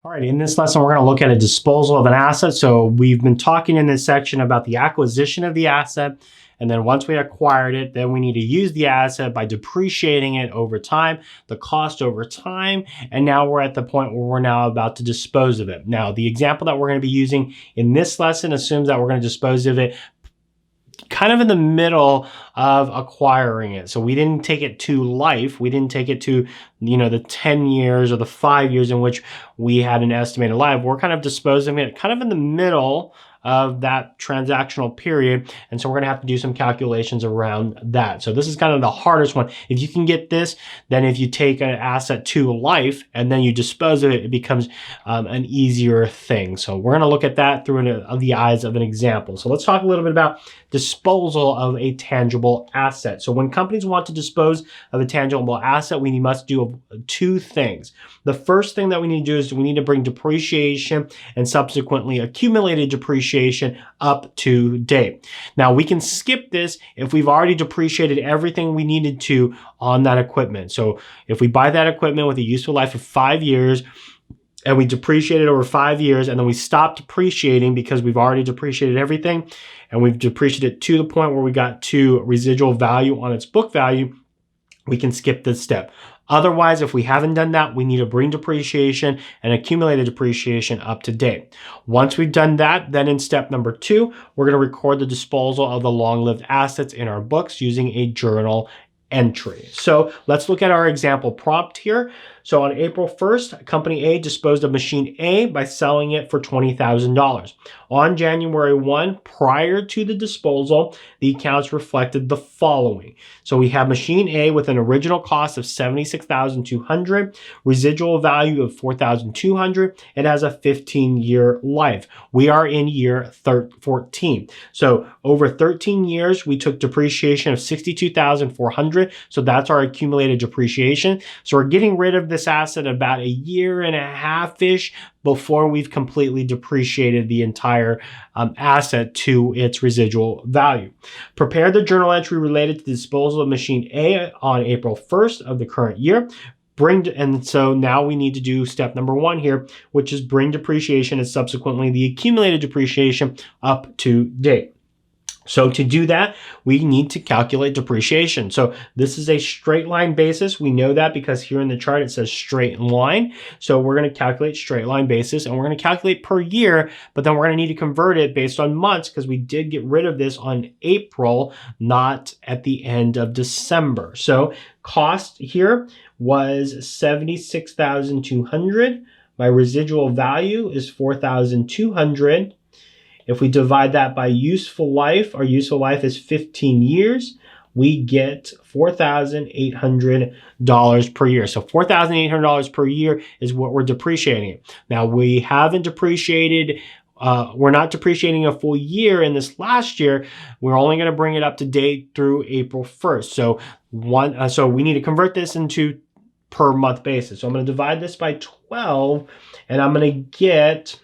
All right, in this lesson, we're going to look at a disposal of an asset. So we've been talking in this section about the acquisition of the asset. And then once we acquired it, then we need to use the asset by depreciating it over time, the cost over time. And now we're at the point where we're now about to dispose of it. Now, the example that we're going to be using in this lesson assumes that we're going to dispose of it kind of in the middle of acquiring it. So we didn't take it to life. We didn't take it to, the 10 years or the 5 years in which we had an estimated life. We're kind of disposing of it kind of in the middle of that transactional period. And so we're going to have to do some calculations around that. So this is kind of the hardest one. If you can get this, then if you take an asset to life and then you dispose of it, it becomes an easier thing. So we're going to look at that through the eyes of an example. So let's talk a little bit about disposal of a tangible asset. So when companies want to dispose of a tangible asset, we must do two things. The first thing that we need to do is we need to bring depreciation and subsequently accumulated depreciation up to date. Now we can skip this if we've already depreciated everything we needed to on that equipment. So if we buy that equipment with a useful life of 5 years, and we depreciate it over 5 years, and then we stop depreciating because we've already depreciated everything, and we've depreciated it to the point where we got to residual value on its book value, we can skip this step. Otherwise, if we haven't done that, we need to bring depreciation and accumulated depreciation up to date. Once we've done that, then in step number 2, we're going to record the disposal of the long-lived assets in our books using a journal entry. So let's look at our example prompt here. So on April 1st, Company A disposed of machine A by selling it for $20,000. On January 1, prior to the disposal, the accounts reflected the following. So we have machine A with an original cost of $76,200, residual value of $4,200. It has a 15-year life. We are in year 14. So over 13 years, we took depreciation of $62,400. So that's our accumulated depreciation. So we're getting rid of this asset about a year and a half-ish before we've completely depreciated the entire asset to its residual value. Prepare the journal entry related to the disposal of machine A on April 1st of the current year. And so now we need to do step number 1 here, which is bring depreciation and subsequently the accumulated depreciation up to date. So to do that, we need to calculate depreciation. So this is a straight line basis. We know that because here in the chart it says straight line. So we're going to calculate straight line basis and we're going to calculate per year, but then we're going to need to convert it based on months because we did get rid of this on April, not at the end of December. So cost here was $76,200. My residual value is $4,200. If we divide that by useful life, our useful life is 15 years, we get $4,800 per year. So $4,800 per year is what we're depreciating. Now we haven't depreciated, we're not depreciating a full year in this last year. We're only going to bring it up to date through April 1st. So so we need to convert this into per month basis. So I'm going to divide this by 12 and I'm going to get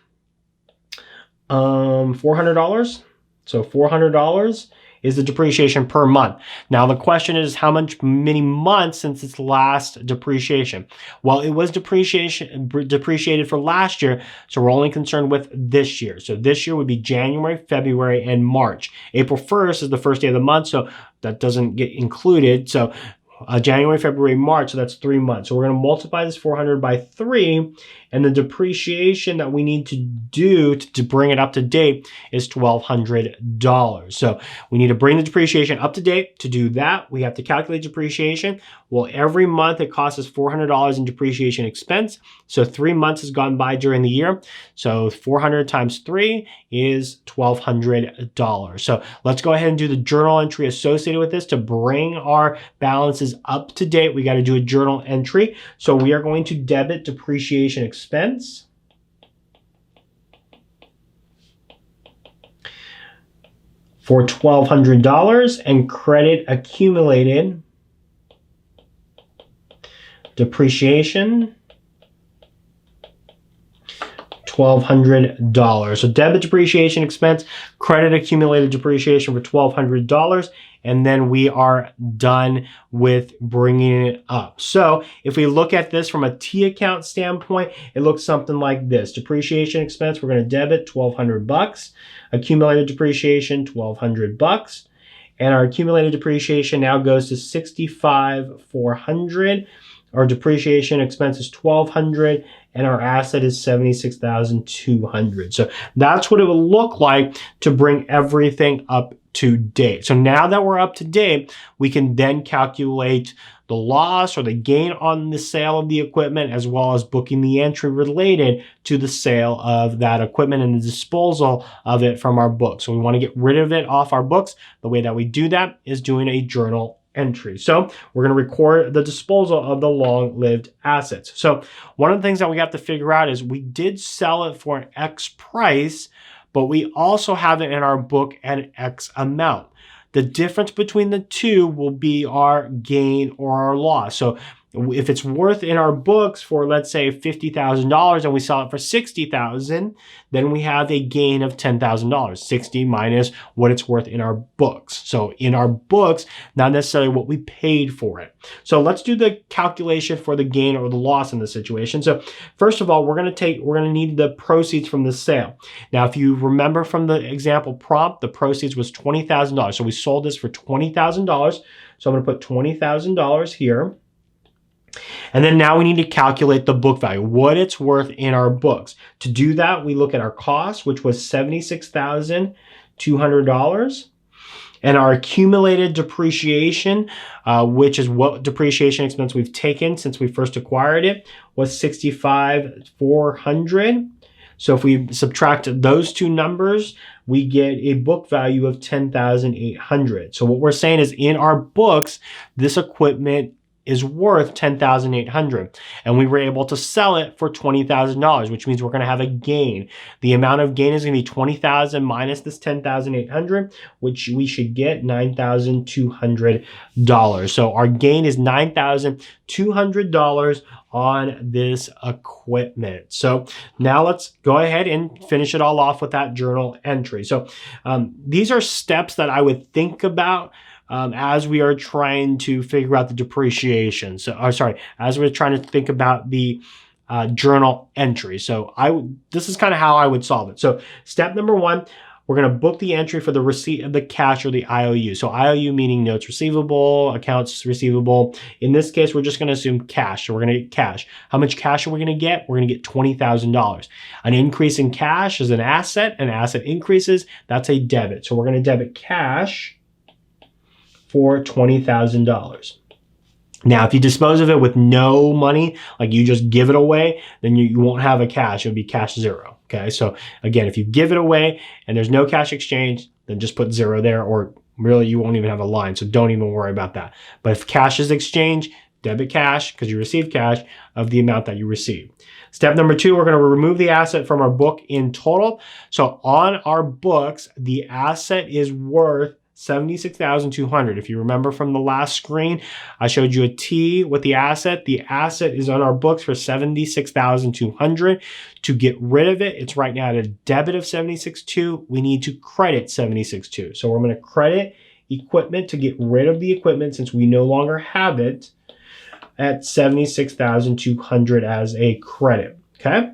$400. So $400 is the depreciation per month. Now the question is how many months since its last depreciation? Well, it was depreciated for last year, so we're only concerned with this year. So this year would be January, February, and March. April 1st is the first day of the month, so that doesn't get included. So January, February, March, so that's 3 months. So we're going to multiply this 400 by 3, and the depreciation that we need to do to bring it up to date is $1,200. So we need to bring the depreciation up to date. To do that, we have to calculate depreciation. Well, every month it costs us $400 in depreciation expense. So 3 months has gone by during the year. So 400 times 3 is $1,200. So let's go ahead and do the journal entry associated with this to bring our balances up to date. We got to do a journal entry. So we are going to debit depreciation expense for $1,200 and credit accumulated depreciation $1,200. So debit depreciation expense, credit accumulated depreciation for $1,200, and then we are done with bringing it up. So if we look at this from a T account standpoint, it looks something like this. Depreciation expense, we're going to debit $1,200. Accumulated depreciation, $1,200. And our accumulated depreciation now goes to $65,400. Our depreciation expense is $1,200, and our asset is $76,200. So that's what it will look like to bring everything up to date. So now that we're up to date, we can then calculate the loss or the gain on the sale of the equipment, as well as booking the entry related to the sale of that equipment and the disposal of it from our books. So we want to get rid of it off our books. The way that we do that is doing a journal entry. So we're going to record the disposal of the long-lived assets. So one of the things that we have to figure out is we did sell it for an X price, but we also have it in our book at an X amount. The difference between the two will be our gain or our loss. So if it's worth in our books for, let's say, $50,000 and we sell it for $60,000, then we have a gain of $10,000, 60 minus what it's worth in our books. So in our books, not necessarily what we paid for it. So let's do the calculation for the gain or the loss in this situation. So first of all, we're going to need the proceeds from the sale. Now, if you remember from the example prompt, the proceeds was $20,000. So we sold this for $20,000. So I'm going to put $20,000 here. And then now we need to calculate the book value, what it's worth in our books. To do that, we look at our cost, which was $76,200. And our accumulated depreciation, which is what depreciation expense we've taken since we first acquired it, was $65,400. So if we subtract those two numbers, we get a book value of $10,800. So what we're saying is in our books, this equipment is worth $10,800, and we were able to sell it for $20,000, which means we're going to have a gain. The amount of gain is going to be $20,000 minus this $10,800, which we should get $9,200. So our gain is $9,200 on this equipment. So now let's go ahead and finish it all off with that journal entry. So these are steps that I would think about as we are trying to figure out the depreciation. So, as we're trying to think about the journal entry. So this is kind of how I would solve it. So step number one, we're going to book the entry for the receipt of the cash or the IOU. So IOU meaning notes receivable, accounts receivable. In this case, we're just going to assume cash. So we're going to get cash. How much cash are we going to get? We're going to get $20,000. An increase in cash is an asset. An asset increases. That's a debit. So we're going to debit cash for $20,000. Now, if you dispose of it with no money, like you just give it away, then you won't have a cash. It'll be cash zero. Okay. So again, if you give it away and there's no cash exchange, then just put zero there, or really you won't even have a line. So don't even worry about that. But if cash is exchanged, debit cash, because you receive cash of the amount that you receive. Step number two, we're going to remove the asset from our book in total. So on our books, the asset is worth $76,200. If you remember from the last screen, I showed you a T with the asset. The asset is on our books for $76,200. To get rid of it, it's right now at a debit of $76,200. We need to credit $76,200. So we're going to credit equipment to get rid of the equipment since we no longer have it at $76,200 as a credit. Okay.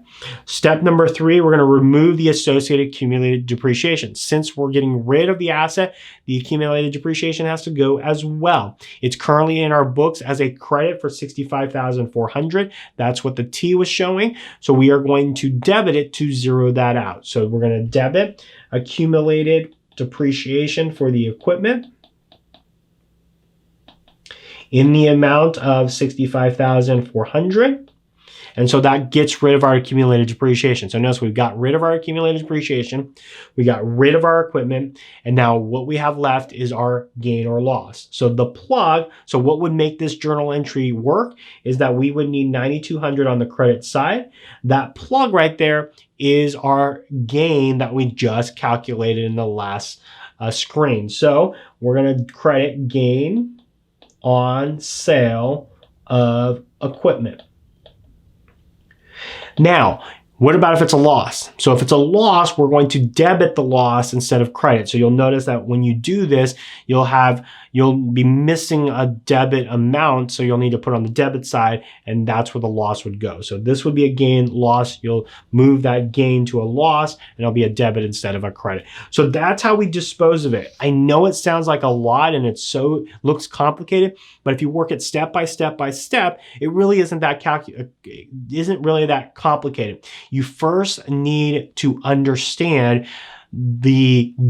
Step number three, we're going to remove the associated accumulated depreciation. Since we're getting rid of the asset, the accumulated depreciation has to go as well. It's currently in our books as a credit for $65,400. That's what the T was showing. So we are going to debit it to zero that out. So we're going to debit accumulated depreciation for the equipment in the amount of $65,400. And so that gets rid of our accumulated depreciation. So notice we've got rid of our accumulated depreciation, we got rid of our equipment, and now what we have left is our gain or loss. So the plug, so what would make this journal entry work is that we would need $9,200 on the credit side. That plug right there is our gain that we just calculated in the last screen. So we're going to credit gain on sale of equipment. Now, What about if it's a loss? So if it's a loss, we're going to debit the loss instead of credit. So you'll notice that when you do this, you'll be missing a debit amount. So you'll need to put on the debit side, and that's where the loss would go. So this would be a gain, loss. You'll move that gain to a loss, and it'll be a debit instead of a credit. So that's how we dispose of it. I know it sounds like a lot and looks complicated, but if you work it step by step by step, it really isn't that complicated. You first need to understand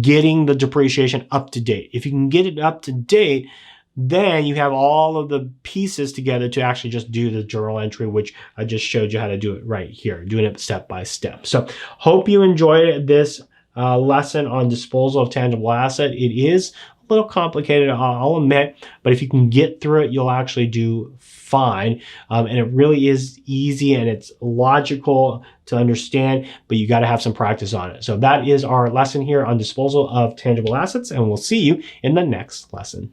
getting the depreciation up to date. If you can get it up to date, then you have all of the pieces together to actually just do the journal entry, which I just showed you how to do it right here, doing it step by step. So hope you enjoyed this lesson on disposal of tangible asset. It is a little complicated, I'll admit, but if you can get through it, you'll actually do fine. And it really is easy and it's logical to understand, but you got to have some practice on it. So that is our lesson here on disposal of tangible assets, and we'll see you in the next lesson.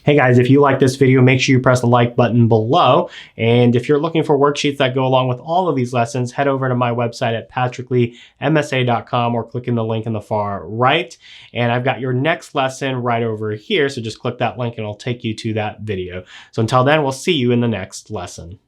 Hey guys, if you like this video, make sure you press the like button below. And if you're looking for worksheets that go along with all of these lessons, head over to my website at patrickleemsa.com or click in the link in the far right. And I've got your next lesson right over here. So just click that link and it'll take you to that video. So until then, we'll see you in the next lesson.